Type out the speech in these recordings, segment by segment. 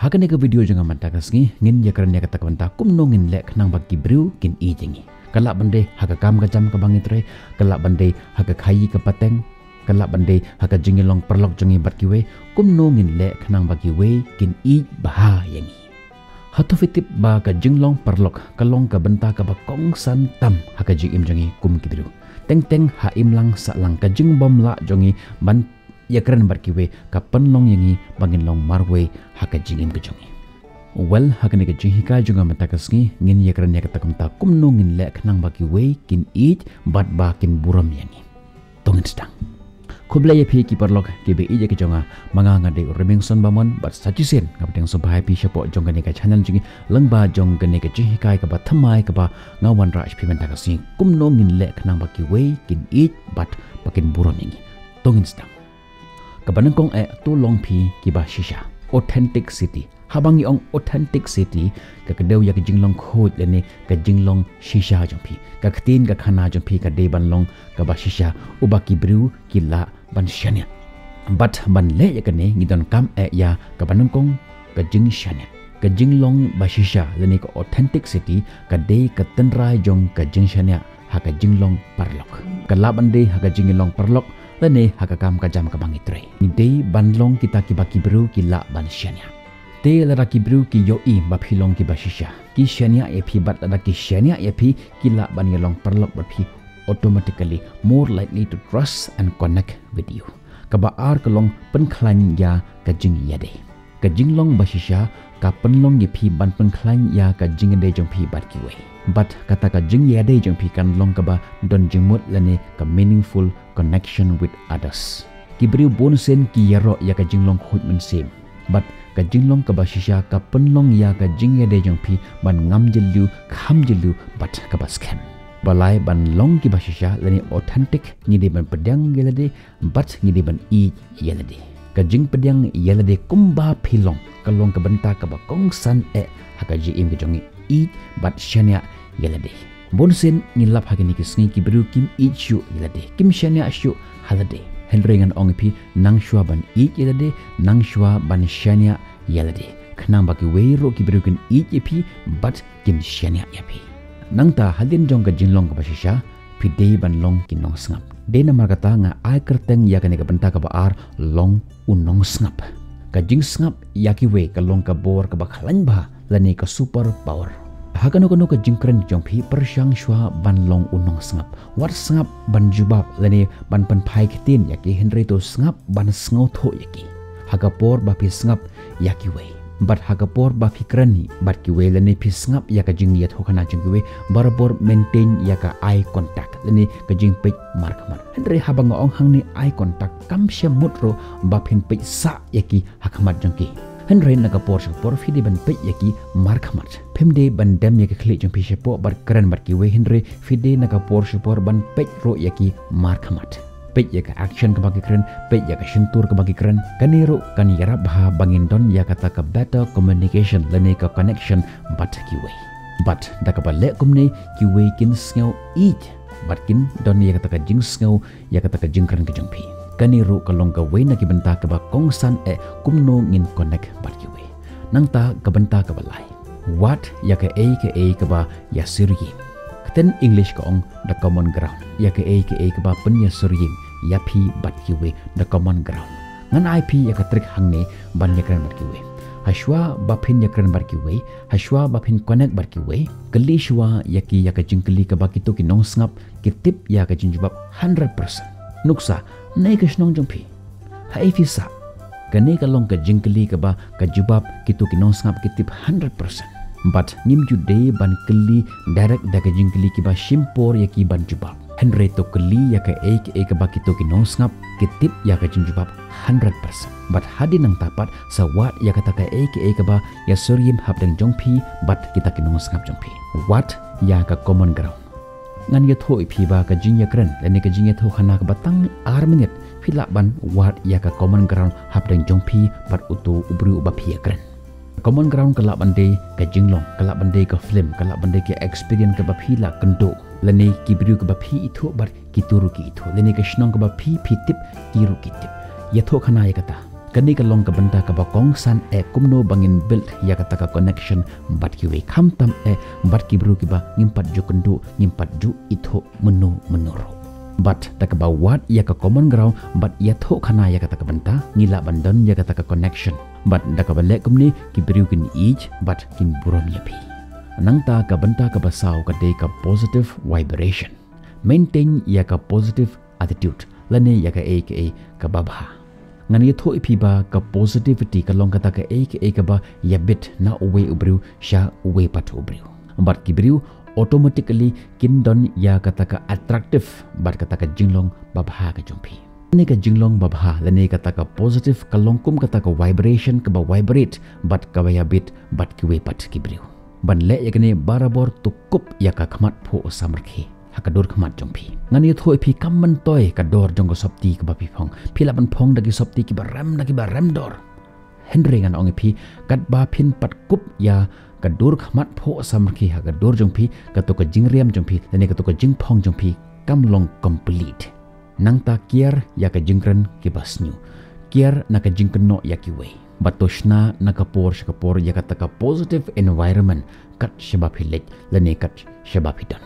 Hakane ke video jangan mantap kasngi ngin ya kerana kata kanta kumno ngin lek nang bagi brew kin i jengi. Kalak bande haka kam ka jam ka bangitre, kalak bande haka khayi ka pateng, kalak bande haka jengi long perlok jengi bat kiwe kumno ngin lek nang bagi we kin i bah yengi. Hatu fitip ba ka jinglong perlok kalong ka benta ka ba kong san tam haka jing im jengi kum kidru. Teng teng ha im lang sa lang ka jing bom la jongi ban ya keren barkiwe ka penlong yangi bangin long marwe haka jingim ke jongi. Well haka ne ke jinghika juga matakasngi ngin ya keren ya katakumta kumno ngin lek nang bakiwe kin eat bat bakin buram yangi. Tongin sedang. Kubla ya pi ki perlok ke be ija ke jonga manga ngade remingson bamon bat sajisen kapateng so bahai pi syapo jong gane ka channel jingi lengba jong gane ke jinghika ka ba thamai ka ba ngawan ra pi matakasngi kumno ngin lek nang bakiwe kin eat bat bakin buram yangi. Tongin sedang. Kabanang kong tu long pi kiba shisha authentic city habangi ong authentic city ka kedau ya ke jinglong khoj lene ka jinglong shisha jong pi ka ktin ka khana jong pi ka de ban long ka ba shisha ubaki brew kila ban shania but ban le ya kane ngidon kam ya kabanang kong ka jing shania ka jinglong ba shisha lene ka authentic city ka de ka tenrai jong ka jing shania ha ka jinglong parlok ka laban de ha ka jinglong parlok lene hakakam kajam kabangitre. Nide banlong kita kibaki brew kila bansyanya. Te ladaki brew ki yoi bapilong ki bashisha. Ki syanya epi bat ladaki syanya epi kila banyalong perlok bapi automatically more likely to trust and connect with you. Kabaar kelong penklan ya kajing yade. Kajing long bashisha ka penlong epi ban penklan ya kajing de jong pi bat kiwe. But kata ka jing yade jong pi kan long kaba don jingmut lane ka meaningful connection with others. Kibriu bonsen ki yaro ya ka jinglong khut men sim. But ka jinglong ka bashisha ka penlong ya ka jing yade jong pi ban ngam jelu kham jelu but ka baskem. Balai ban long ki bashisha lane authentic ngide ban pedang yelade but ngide ban i yelade. Ka jing pedang yelade kumba pilong kalong ka benta ka ba kong san haka ji im ke jongi eat but shania yelade bonsen ngilap hagini kisngi kibru kim eat shu yelade kim shania shu halade henrengan ongipi nang shwa ban eat yelade nang shwa ban shania yelade khnang baki weiro kibru kin eat yepi but kim shania yepi nangta halin jong ka jinlong ka bashisha pide ban long kinong sngap de namar kata nga ai kerteng ya kane ka benta ka baar long unong sngap ka jing sngap yaki we ka long ka bor ka bakhalan ba lani ka super power hakano kono ka jingkren jong phi persyang shwa ban long unong sngap war sngap ban jubab lani ban pan phai khitin yaki henry to sngap ban sngo tho yaki hagapor ba phi sngap yaki we but hagapor ba phi krani bat ki we lani phi sngap yaka jing ya thokana jing we barabor maintain yaka eye contact lani ka jing pe mar khamar henry habang ong hangni eye contact kam she mutro ba phin pe sa yaki hakmat jong ki Henry nagapor sa por fidi ban pe yaki mar khamat phemde ban dam yaki khli jong pishe po bar kran bar ki we Henry fidi nagapor sa por ban pe ro yaki mar khamat pe yaka action ka bagi kran pe yaka shintur ka bagi kran kaniro kan yara bha bangin don yakata ka better communication lane ka connection bat ki we but dakaba le kumne ki we kin sngo eat but kin don yakata ka jing sngo yakata ka jing kran ka jong pi kaniru kalong ka we na kibenta ka ba kong san kumno ngin connect bat ki we nangta ka benta ka balai what ya ka ka ba ya sirgi kten english ka ong the common ground ya ka ba pen ya sirgi ya phi bat ki we the common ground ngan ip ya ka trick hangne ban ya kran bat ki we hashwa ba phin ya kran bat ki we hashwa ba phin connect bat ki we kali shwa ya ka jingkli ka ba ki to ki nong snap ki tip ya ka jinjubab 100% nuksa nay ka shnong jong pi hai fi sa kane ka long ka jingkli ka ba ka jubab kitu kinong sngap kitip 100% but nim ju de ban kli direct da ka jingkli ki ba shimpor ya ki ban jubab henry to kli ya ka ka ba kitu kinong sngap kitip ya ka jinjubab 100% but hadi nang tapat sa wat ya kata ka ka ba ya suryim habdang jong pi but kita kinong sngap jong pi what ya ka common ground ngan ya tho iphi ba ka jing ya kren lani ka jing ya tho khana ka batang 6 minit phila ban wat ya ka common ground habdang jong pi bat utu ubru ba phi ya kren common ground kala bande ka jinglong kala bande ka film kala bande ka experience ka ba phila kendo lani ki bru ka ba phi itho bar ki turu ki itho lani ka shnong ka ba phi tip ki ru ki tip ya tho khana ya kata Kani kalong kabenta kabakong san kumno bangin build ya kata connection bat ki we kam tam bat ki bru ki ba ngimpat ju kendu ngimpat ju itho menuro bat tak ba wat ya ka common ground bat ya tho khana ya kata kabenta ngila bandon ya kata connection bat dak ba le kumni ki bru kin each bat kin burom ya pi nang ta kabenta ka basau ka de ka positive vibration maintain ya ka positive attitude lane ya ka ka babha ngan ye thoi phi ba ka positivity ka long kata ka ka ba ya bit na uwe ubru sha uwe pat ubru bat ki bru automatically kin don ya kata ka attractive bat kata ka jinglong babha ka jumpi ne ka jinglong babha lane kata ka positive ka longkum kata ka vibration ka ba vibrate bat ka ba ya bit bat ki we pat ki bru ban le ya kene barabor tukup ya ka khmat pho samarkhe hakador khmat jongpi ngani thoi phi kamman toy kador jong sopti ka bapi phong philaban phong dagi sopti ki baram dor henry ngan ong phi kat ba phin pat kup ya kador khmat pho samki hakador jongpi kato ka jingriam jongpi lene kato ka jing phong jongpi kamlong complete nangta kier ya ka jingran ki basnyu kier na ka jingkno ya ki we batoshna na kapor ya kata ka positive environment kat shaba philek lene kat shaba phidan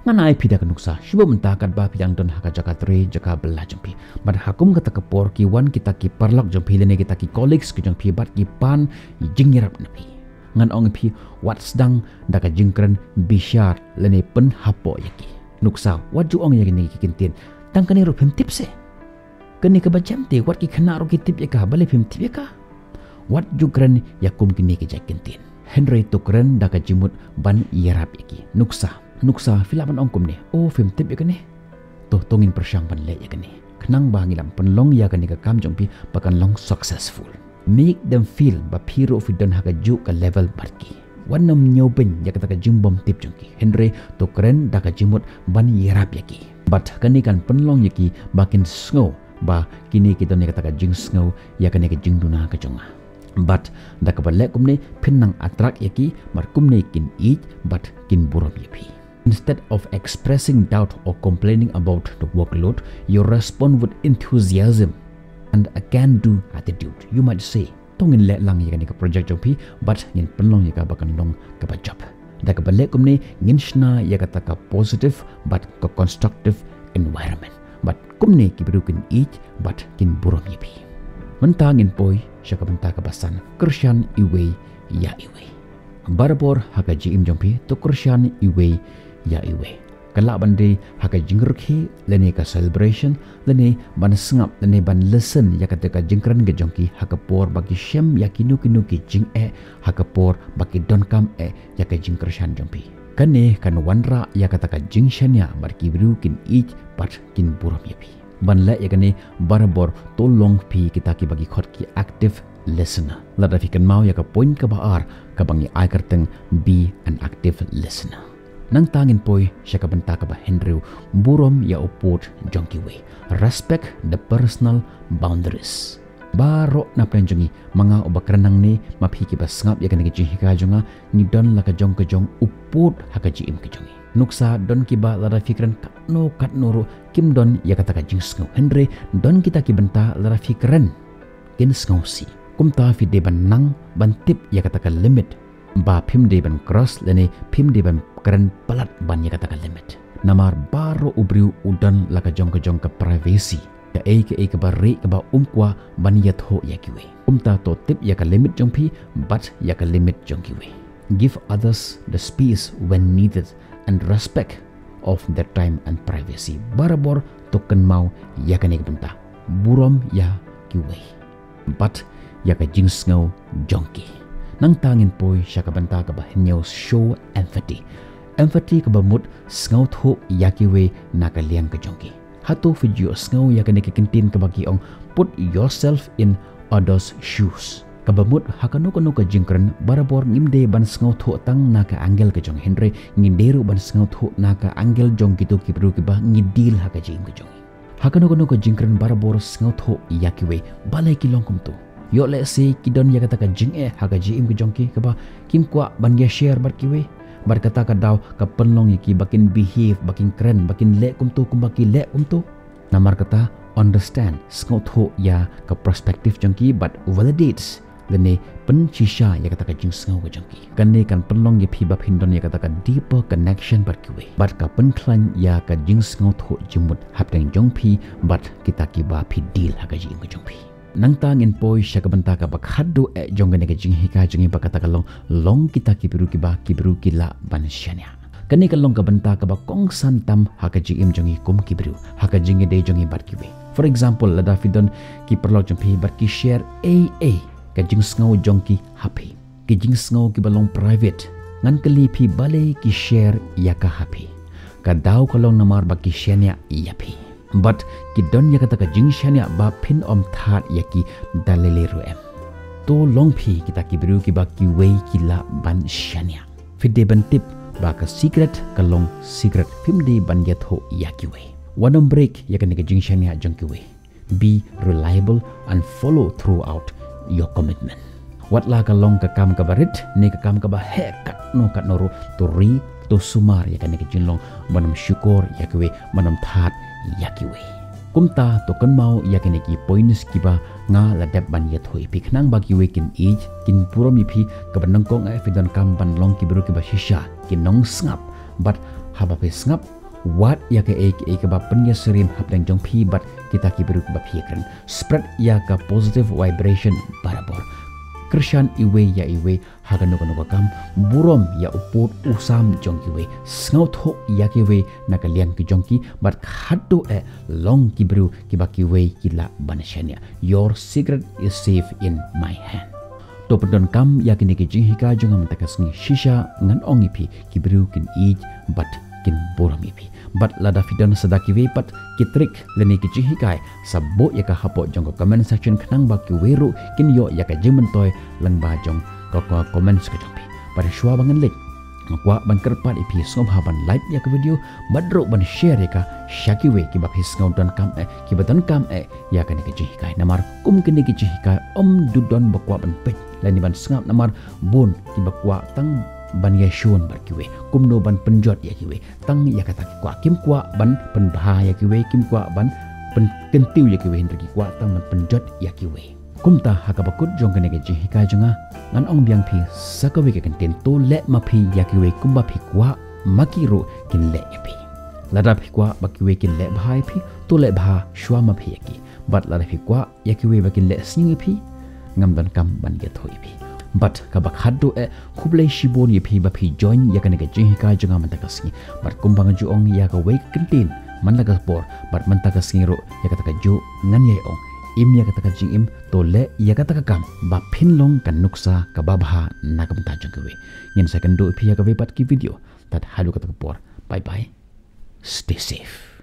nganai phida kanuksa shubam takat ba phidang don haka jaka tre jaka bella jampi bat hakum kata kapor ki wan kita ki parlok jampi lene kita ki colleagues ki jampi bat ki pan jingyarap napi ngan ong phi what's dang daka jingkran bishar lene pen hapo yaki nuksa waju ong yaki ni ki kintin tangkani ro phim tipse kani ka bajam te wat ki khana ro ki tip yaka bale phim tip yaka wat jukran yakum kini ki jakintin henry tukran daka jimut ban yarap yaki nuksa filaman ongkum ne film tip yakane to tongin persyang ban le yakane khnang bangilam penlong yakane ka kam jongpi pakan long successful make them feel ba phiro fidon haka ju ka level barki wanam nyoben yakata ka jimbom tip jongki henry tukran daka jimut ban yarap yaki but kani kan penlong yaki bakin snow ba kini kita ne kata ka jing snow yakane ka jingduna ka jonga but daka ba le kumne phinnang atrak yaki mar kumne kin each but kin burom yapi. Instead of expressing doubt or complaining about the workload, you respond with enthusiasm and a can-do attitude. You might say, "Tongin le lang ya ka project jopi, but ngin penlong ya ka bakan long ka job." Dak balik kumni ngin shna ya kata ka positive but ka constructive environment. But kumni ki berukin each but kin burom yapi. Mentangin poi syaka benta ka basan Krishan iwe ya iwe. Barabor haka jim jompi to Krishan iwe ya iwe kala bande haka jingrkhi lene ka celebration lene ban sngap lene ban listen ya kata ka jingkran ge jongki haka por bagi shem ya kinu ki jing haka por bagi don kam ya ka jingkrshan jompi kane kan wanra ya kata ka jingshanya barki bru kin each but kin buram yapi ban la ya kane barabor to long pi kita ki bagi khot ki active listener lada fikan mau ya ka point ka baar ka bangi ai karteng be an active listener nang tangin poi syaka benta ka ba Henry burom ya upot jongki we respect the personal boundaries baro na penjongi mga obakranang ni maphiki ba sngap ya kanigi jihika jonga ni don la ka jong upot haka jim ka jongi nuksa don ki ba lara fikran katno ro kim don ya kata ka jing sngo Henry don kita ki benta lara fikran kin sngo si kumta fi de ban nang ban tip ya kata ka limit ba phim de ban cross lene phim de ban keren pelat ban ya kata ka limit namar baro ubriu udan laka jong ka privacy ka ka barri ka ba umkwa ban ya tho ya kiwe umta to tip ya ka limit jongpi but ya ka limit jong kiwe give others the space when needed and respect of their time and privacy barabor token mau ya ka nek benta burom ya kiwe but ya ka jingsngau jongki nang tangin poi syaka benta ka ba henyo show empathy ka ba mut ngau tho yakiwe nakaliang ka jongki hato video ngau ya ka kintin ka bagi ong put yourself in others shoes ka ba mut hakano ka jingkran barabor ngimde ban ngau tho tang naka angel ka jong Henry ngindero ban ngau tho naka angel jong kitu ki bru ki ba ngidil haka jing ka jong hakano ka jingkran barabor ngau tho yakiwe balai kilong kum tu yo le se kidon ya kata ka jing haga jim ki jongki ka ba kim kwa ban ya share bar kiwe bar kata ka daw ka penlong ki bakin behave bakin keren bakin le kum tu baki le kum tu namar kata understand skau tho ya ka perspective jangki but validates lene pen shisha ya kata ka jing skau ka jangki kanne kan penlong ya phi ba phindon ya kata ka deeper connection but kiwe but ka pen klan ya ka jing skau tho jimut hapteng jong phi but kita ki ba phi deal ha ka jing ka jong phi nang tang in poi shakabanta ka bakhaddo e jongane ka jing hika jingi bakata ka long kita ki biru ki la banshania kani ka long ka banta ka ba kong san tam ha ka jing im jongi kum ki biru ha ka jingi de jongi bar kiwe for example lada fidon ki perlo jong phi bar ki share a ka jing sngo jongki happy ki jing sngo ki balong private ngan kali phi bale ki share ya ka happy ka daw ka long namar ba ki shania yapi but ki don ya kata ka jing shania ba pin om that ya ki dalele ro em to long phi kita ki bru ki ba ki wei ki la ban shania fide ban tip ba ka secret ka long secret phim de ban ya tho ya ki wei one break ya ka ni ka jing shania jong ki wei be reliable and follow throughout your commitment. Wat la ka long ka kam ka barit ne ka kam ka ba he kat no ro to ri to sumar ya kan ke jinlong manam syukur ya kewe manam that ya kiwe. Kumta to kan mau ya kan ki points ki ba nga la dep ban ya thoi pi khnang ba kiwe kin age kin puro mi phi ka ban ko nga fidon kam ban long ki bro ki ba shisha kin nong snap but haba pe snap what ya ke ek ba penya serim hapdang jong phi but kita ki beru ba phi kran spread ya ka positive vibration barabor krishan iwe ya iwe hagan no kam burom ya uput usam jong ki we snau tho ya ki we nakalian ki jong ki but khaddo e long ki beru ki ba ki we ki la banashania your secret is safe in my hand to pendon kam ya kini ki jing hika jong am takasngi shisha ngan ongi phi ki beru kin ij but kin buram ipi but lada fidon sadaki we pat kitrik leni ki hikai sabo ya ka hapo jong ko comment section khnang ba ki weru kin yo ya ka jimen toy lang ba jong ko comment ka jong pi pada shwa bangan lek kwa ban kerpat ipi som haban like ya ka video badro ban share ya ka shaki we ki ba his ngaudan kam ki badan kam ya ka ni ki hikai namar kum kini ki hikai om dudon bakwa ban pe leni ban sngap namar bun ki bakwa tang ban ya shon bar kiwe kumno ban penjot ya kiwe tang ya kata kwa kim kwa ban penbha ya kiwe kim kwa ban pen kentiu ya kiwe hendri kwa tang ban penjot ya kiwe kumta hakabakut jong kene ke hika jonga ngan ong biang phi sakawe ke kenten to le ma phi ya kiwe kumba phi kwa makiro kin le ya phi lada phi kwa ba kiwe kin le bhai phi to le bha shwa ma phi ya ki bat lada phi kwa ya kiwe ba kin le sni phi ngam dan kam ban ya thoi phi but kabak haddo kublai shibon ye phi ba phi join ya kan ga jing ka jonga man takasngi but kumbang ju ong ya ka wake kentin man laga por but man takasngi ro ya kata ka ju ngan ye ong im ya kata ka jing im to le ya kata ka kam ba phin long kan nuksa ka ba bha na kam ta jong we nyen second do phi ya ka we pat ki video that halu kata ka por bye bye stay safe.